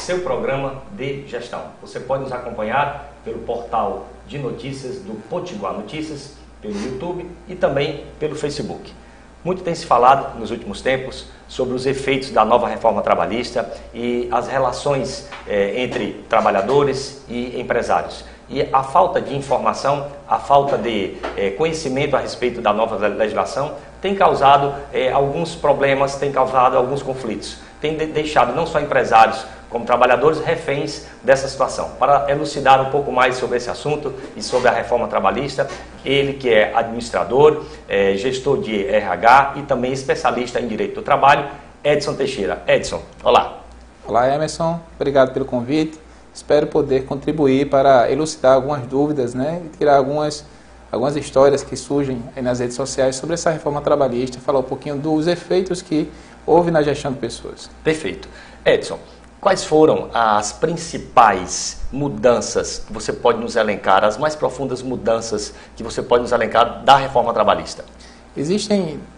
seu programa de gestão. Você pode nos acompanhar pelo portal de notícias do Potiguar Notícias, pelo YouTube e também pelo Facebook. Muito tem se falado nos últimos tempos sobre os efeitos da nova reforma trabalhista e as relações entre trabalhadores e empresários. E a falta de informação, a falta de conhecimento a respeito da nova legislação tem causado alguns problemas, tem causado alguns conflitos. Tem deixado não só empresários como trabalhadores reféns dessa situação. Para elucidar um pouco mais sobre esse assunto e sobre a reforma trabalhista, ele que é administrador, gestor de RH e também especialista em direito do trabalho, Edson Teixeira. Edson, olá. Olá, Emerson. Obrigado pelo convite. Espero poder contribuir para elucidar algumas dúvidas, né, e tirar algumas histórias que surgem aí nas redes sociais sobre essa reforma trabalhista, falar um pouquinho dos efeitos que houve na gestão de pessoas. Perfeito. Edson, quais foram as principais mudanças que você pode nos elencar, as mais profundas mudanças que você pode nos elencar da reforma trabalhista?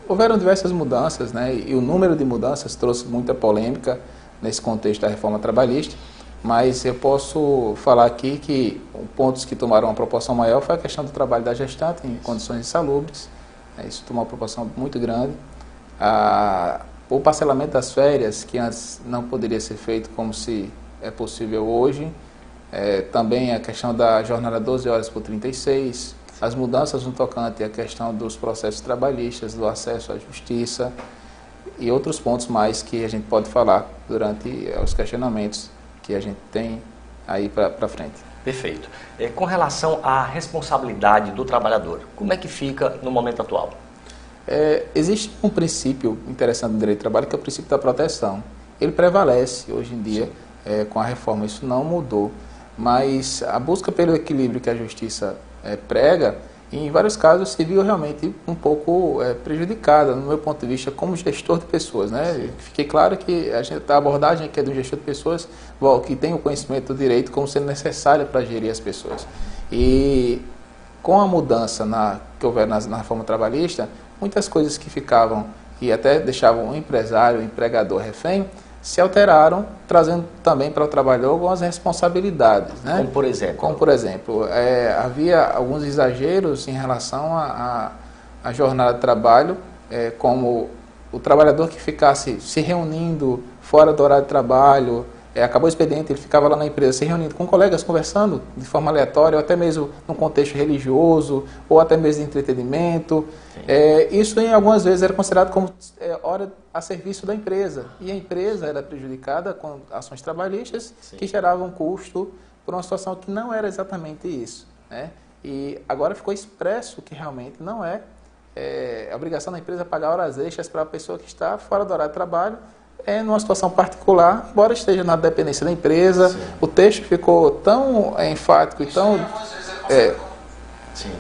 Houveram diversas mudanças, né, e o número de mudanças trouxe muita polêmica nesse contexto da reforma trabalhista, mas eu posso falar aqui que pontos que tomaram uma proporção maior foi a questão do trabalho da gestante em condições insalubres, isso tomou uma proporção muito grande. O parcelamento das férias, que antes não poderia ser feito como se é possível hoje, também a questão da jornada 12 horas por 36, as mudanças no tocante à questão dos processos trabalhistas, do acesso à justiça e outros pontos mais que a gente pode falar durante os questionamentos que a gente tem aí para frente. Perfeito. Com relação à responsabilidade do trabalhador, como é que fica no momento atual? Existe um princípio interessante no direito do trabalho, que é o princípio da proteção. Ele prevalece hoje em dia com a reforma, isso não mudou, mas a busca pelo equilíbrio que a justiça prega, em vários casos se viu realmente um pouco prejudicada, no meu ponto de vista, como gestor de pessoas, né? Fiquei claro que a abordagem aqui é de um gestor de pessoas que tem o conhecimento do direito como sendo necessária para gerir as pessoas. E com a mudança que houver na reforma trabalhista, muitas coisas que ficavam e até deixavam o empresário, o empregador refém, se alteraram, trazendo também para o trabalhador algumas responsabilidades, né? Como por exemplo? Havia alguns exageros em relação à jornada de trabalho, como o trabalhador que ficasse se reunindo fora do horário de trabalho, acabou o expediente, ele ficava lá na empresa se reunindo com colegas, conversando de forma aleatória, ou até mesmo num contexto religioso, ou até mesmo de entretenimento. Isso, em algumas vezes, era considerado como hora a serviço da empresa. E a empresa era prejudicada com ações trabalhistas que geravam custo por uma situação que não era exatamente isso, né? E agora ficou expresso que realmente não é a obrigação da empresa pagar horas extras para a pessoa que está fora do horário de trabalho, numa situação particular, embora esteja na dependência da empresa. O texto ficou tão enfático e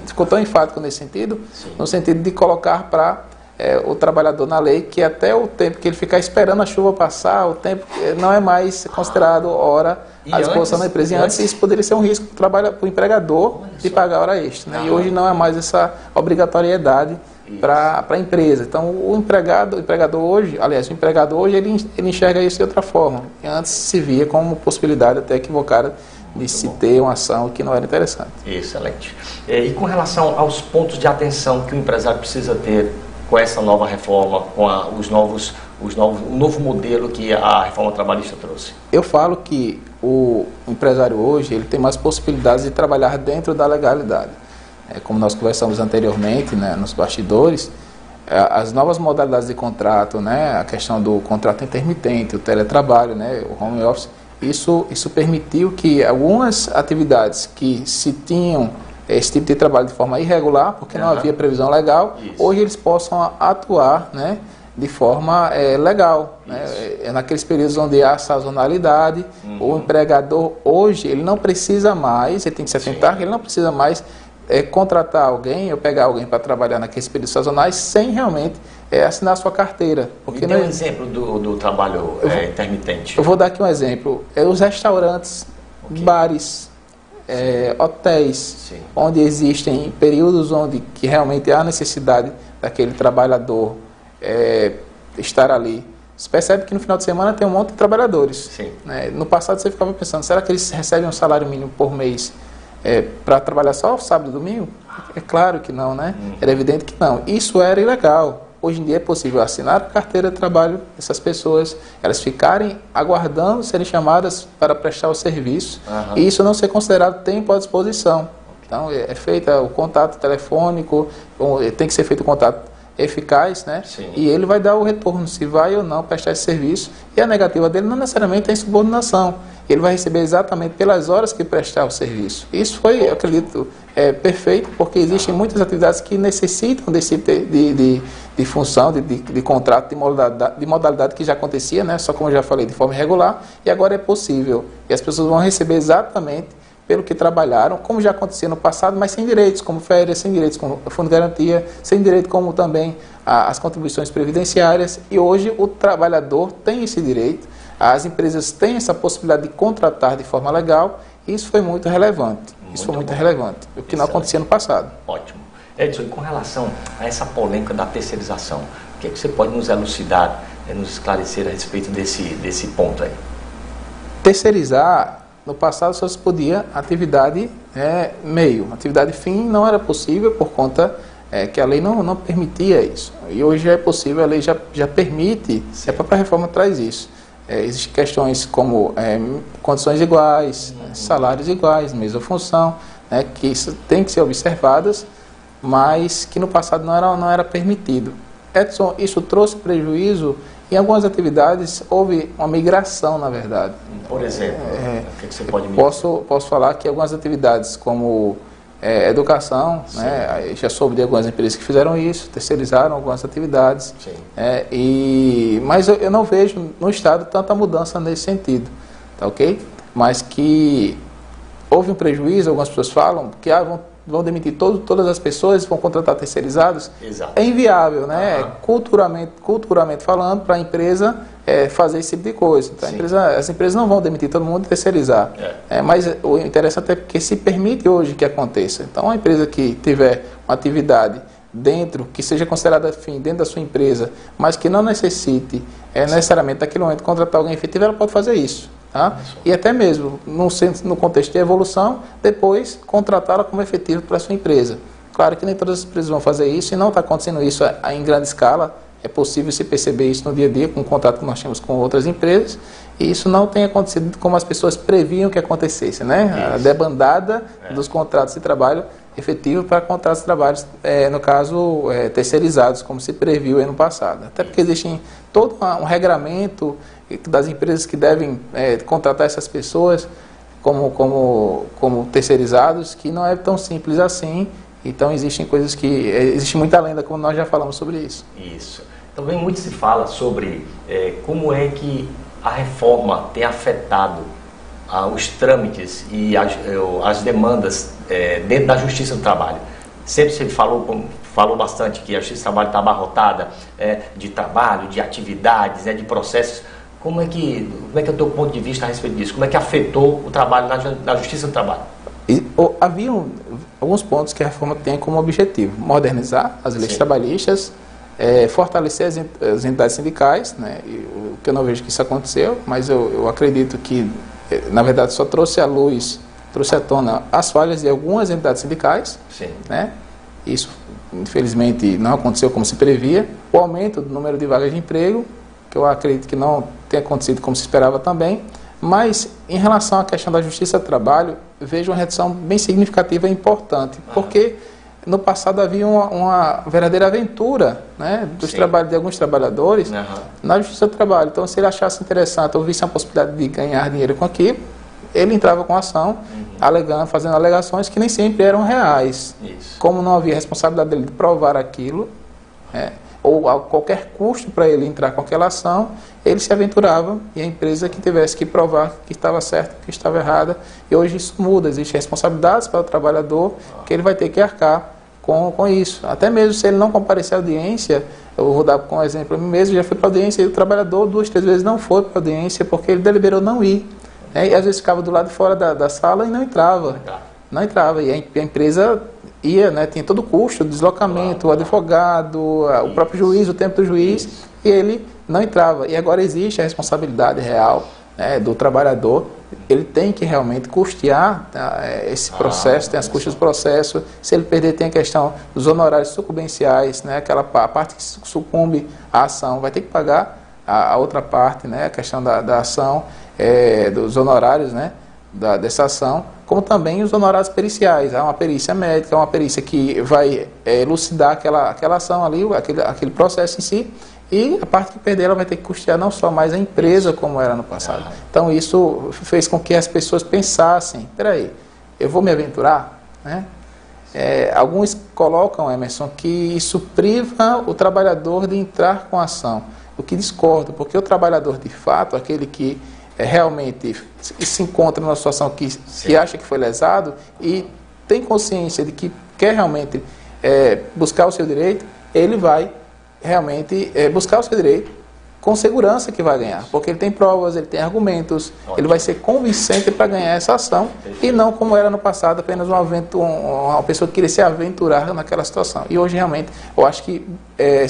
ficou tão enfático nesse sentido, no sentido de colocar para o trabalhador na lei que até o tempo que ele ficar esperando a chuva passar, o tempo não é mais considerado hora à disposição da empresa. E antes isso poderia ser um risco para o empregador de pagar hora extra, né? E hoje não é mais essa obrigatoriedade para a empresa. Então o empregador hoje, ele enxerga isso de outra forma. E antes se via como possibilidade até equivocada de se ter uma ação que não era interessante. Excelente. E com relação aos pontos de atenção que o empresário precisa ter com essa nova reforma, com o novo modelo que a reforma trabalhista trouxe? Eu falo que o empresário hoje ele tem mais possibilidades de trabalhar dentro da legalidade. Como nós conversamos anteriormente, né, nos bastidores, as novas modalidades de contrato, né, a questão do contrato intermitente, o teletrabalho, né, o home office, isso permitiu que algumas atividades que se tinham esse tipo de trabalho de forma irregular, porque não havia previsão legal, hoje eles possam atuar, né, de forma legal, né? Naqueles períodos onde há sazonalidade, o empregador hoje ele não precisa mais, ele tem que se atentar que ele não precisa mais contratar alguém ou pegar alguém para trabalhar naqueles períodos sazonais sem realmente assinar a sua carteira. Porque um exemplo do trabalho intermitente. Eu vou dar aqui um exemplo. Os restaurantes, bares, hotéis, onde existem períodos onde que realmente há necessidade daquele trabalhador estar ali Você percebe que no final de semana tem um monte de trabalhadores. Sim. Né? No passado você ficava pensando, será que eles recebem um salário mínimo por mês para trabalhar só sábado e domingo? É claro que não, né? Era evidente que não. Isso era ilegal. Hoje em dia é possível assinar a carteira de trabalho dessas pessoas, elas ficarem aguardando serem chamadas para prestar o serviço, e isso não ser considerado tempo à disposição. Então é feito o contato telefônico, tem que ser feito o contato eficaz, né? Sim. E ele vai dar o retorno, se vai ou não prestar esse serviço, e a negativa dele não necessariamente é insubordinação, ele vai receber exatamente pelas horas que prestar o serviço. Isso foi, eu acredito, perfeito, porque existem muitas atividades que necessitam desse de função, de contrato, de modalidade que já acontecia, né? Só como eu já falei, de forma irregular, e agora é possível, e as pessoas vão receber exatamente pelo que trabalharam, como já acontecia no passado, mas sem direitos, como férias, sem direitos como fundo de garantia, sem direito como também as contribuições previdenciárias, e hoje o trabalhador tem esse direito, as empresas têm essa possibilidade de contratar de forma legal, e isso foi muito relevante, o que não acontecia no passado. Ótimo. Edson, e com relação a essa polêmica da terceirização, o que é que você pode nos elucidar, nos esclarecer a respeito desse ponto aí? Terceirizar, no passado só se podia atividade meio, atividade fim não era possível por conta que a lei não permitia isso. E hoje já é possível, a lei já permite, a própria reforma traz isso. Existem questões como condições iguais, salários iguais, mesma função, que isso tem que ser observadas, mas que no passado não era permitido. Edson, isso trouxe prejuízo. Em algumas atividades houve uma migração, na verdade. Por exemplo, o que você pode me dizer? Posso falar que algumas atividades como educação, né, já soube de algumas empresas que fizeram isso, terceirizaram algumas atividades. Mas eu não vejo no Estado tanta mudança nesse sentido, tá ok? Mas que houve um prejuízo, algumas pessoas falam que vão demitir todas as pessoas, vão contratar terceirizados. Exato. É inviável, né? Culturalmente falando, para a empresa fazer esse tipo de coisa. Então, as empresas não vão demitir todo mundo e terceirizar. Mas o interessante é que se permite hoje que aconteça. Então, a empresa que tiver uma atividade que seja considerada fim dentro da sua empresa, mas que não necessite necessariamente daquele momento contratar alguém efetivo, ela pode fazer isso. Tá? E até mesmo no contexto de evolução, depois contratá-la como efetivo para a sua empresa. Claro que nem todas as empresas vão fazer isso, e não está acontecendo isso em grande escala. É possível se perceber isso no dia a dia com o contrato que nós temos com outras empresas, e isso não tem acontecido como as pessoas previam que acontecesse, né? A debandada dos contratos de trabalho efetivo para contratos de trabalho, no caso, terceirizados, como se previu ano passado. Até porque existe todo um regramento das empresas que devem contratar essas pessoas como terceirizados, que não é tão simples assim. Então existem coisas existe muita lenda, como nós já falamos sobre isso. Isso. Também muito se fala sobre como é que a reforma tem afetado os trâmites e as demandas dentro da Justiça do Trabalho. Sempre se falou bastante que a Justiça do Trabalho está abarrotada de trabalho, de atividades, de processos. Como é que é o teu ponto de vista a respeito disso? Como é que afetou o trabalho na Justiça do Trabalho? Havia alguns pontos que a reforma tem como objetivo: modernizar as leis trabalhistas, fortalecer as entidades sindicais, né? O que eu não vejo que isso aconteceu, mas eu acredito que, na verdade, só trouxe à tona as falhas de algumas entidades sindicais, né? Isso, infelizmente, não aconteceu como se previa. O aumento do número de vagas de emprego, que eu acredito que não tenha acontecido como se esperava também, mas em relação à questão da Justiça do Trabalho, vejo uma redução bem significativa e importante, porque no passado havia uma verdadeira aventura, né, de alguns trabalhadores na Justiça do Trabalho. Então, se ele achasse interessante ou visse a possibilidade de ganhar dinheiro com aquilo, ele entrava com ação, fazendo alegações que nem sempre eram reais. Como não havia responsabilidade dele de provar aquilo, ou a qualquer custo para ele entrar com aquela ação, ele se aventurava, e a empresa que tivesse que provar que estava certa, que estava errada. E hoje isso muda, existem responsabilidades para o trabalhador, que ele vai ter que arcar com isso. Até mesmo se ele não comparecer à audiência, eu vou dar como exemplo, eu mesmo já fui para a audiência, e o trabalhador 2, 3 vezes não foi para a audiência, porque ele deliberou não ir. E às vezes ficava do lado de fora da sala e não entrava. E a empresa ia, tinha todo o custo, o deslocamento, o advogado, o próprio juiz, o tempo do juiz. e ele não entrava. E agora existe a responsabilidade real, né, do trabalhador. Ele tem que realmente custear, tá, esse processo, tem as custas do processo. Se ele perder, tem a questão dos honorários sucumbenciais, né, a parte que sucumbe à ação vai ter que pagar a outra parte, né, a questão da ação, dos honorários, né, dessa ação, como também os honorários periciais. Há uma perícia médica, uma perícia que vai elucidar aquela ação ali, aquele processo em si, e a parte que perder ela vai ter que custear não só mais a empresa como era no passado. Então isso fez com que as pessoas pensassem, peraí, eu vou me aventurar? Né? Alguns colocam, Emerson, que isso priva o trabalhador de entrar com a ação, o que discordo, porque o trabalhador de fato, aquele que realmente se encontra numa situação que acha que foi lesado e tem consciência de que quer realmente buscar o seu direito, ele vai realmente buscar o seu direito com segurança que vai ganhar, porque ele tem provas, ele tem argumentos, ele vai ser convincente para ganhar essa ação, e não como era no passado, apenas uma pessoa que queria se aventurar naquela situação. E hoje realmente eu acho que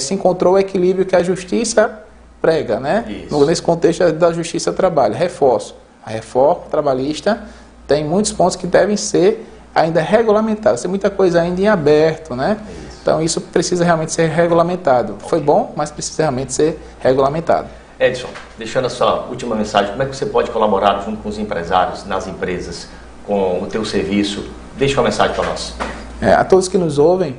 se encontrou o equilíbrio que a justiça prega, né? Nesse contexto da justiça trabalho. Reforço, a reforma trabalhista tem muitos pontos que devem ser ainda regulamentados, tem muita coisa ainda em aberto, né? Então isso precisa realmente ser regulamentado. Foi bom, mas precisa realmente ser regulamentado. Edson, deixando a sua última mensagem, como é que você pode colaborar junto com os empresários, nas empresas, com o teu serviço? Deixa uma mensagem para nós. A todos que nos ouvem,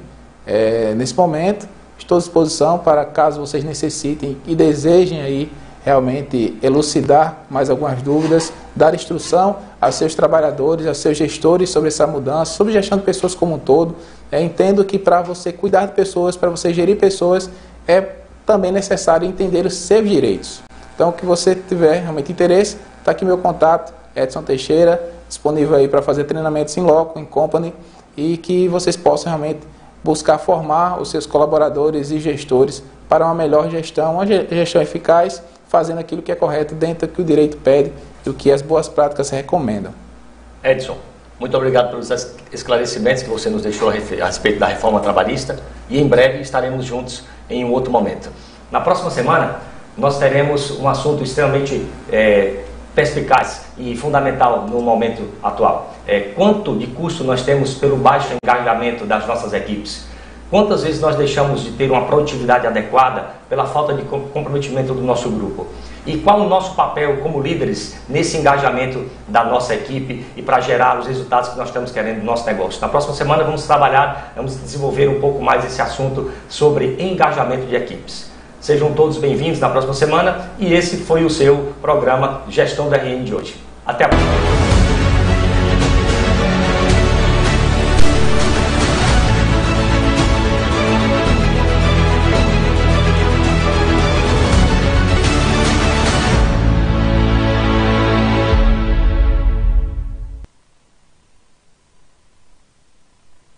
nesse momento, estou à disposição para, caso vocês necessitem e desejem aí realmente elucidar mais algumas dúvidas, dar instrução aos seus trabalhadores, aos seus gestores sobre essa mudança, sobre gestão de pessoas como um todo. Entendo que para você cuidar de pessoas, para você gerir pessoas, é também necessário entender os seus direitos. Então, que você tiver realmente interesse, está aqui meu contato, Edson Teixeira, disponível aí para fazer treinamentos em loco, em company, e que vocês possam realmente buscar formar os seus colaboradores e gestores para uma melhor gestão, uma gestão eficaz, fazendo aquilo que é correto dentro do que o direito pede e o que as boas práticas recomendam. Edson, muito obrigado pelos esclarecimentos que você nos deixou a respeito da reforma trabalhista, e em breve estaremos juntos em um outro momento. Na próxima semana, nós teremos um assunto extremamente perspicaz e fundamental no momento atual. Quanto de custo nós temos pelo baixo engajamento das nossas equipes? Quantas vezes nós deixamos de ter uma produtividade adequada pela falta de comprometimento do nosso grupo? E qual o nosso papel como líderes nesse engajamento da nossa equipe e para gerar os resultados que nós estamos querendo no nosso negócio? Na próxima semana vamos desenvolver um pouco mais esse assunto sobre engajamento de equipes. Sejam todos bem-vindos na próxima semana, e esse foi o seu programa Gestão do RN de hoje. Até a próxima.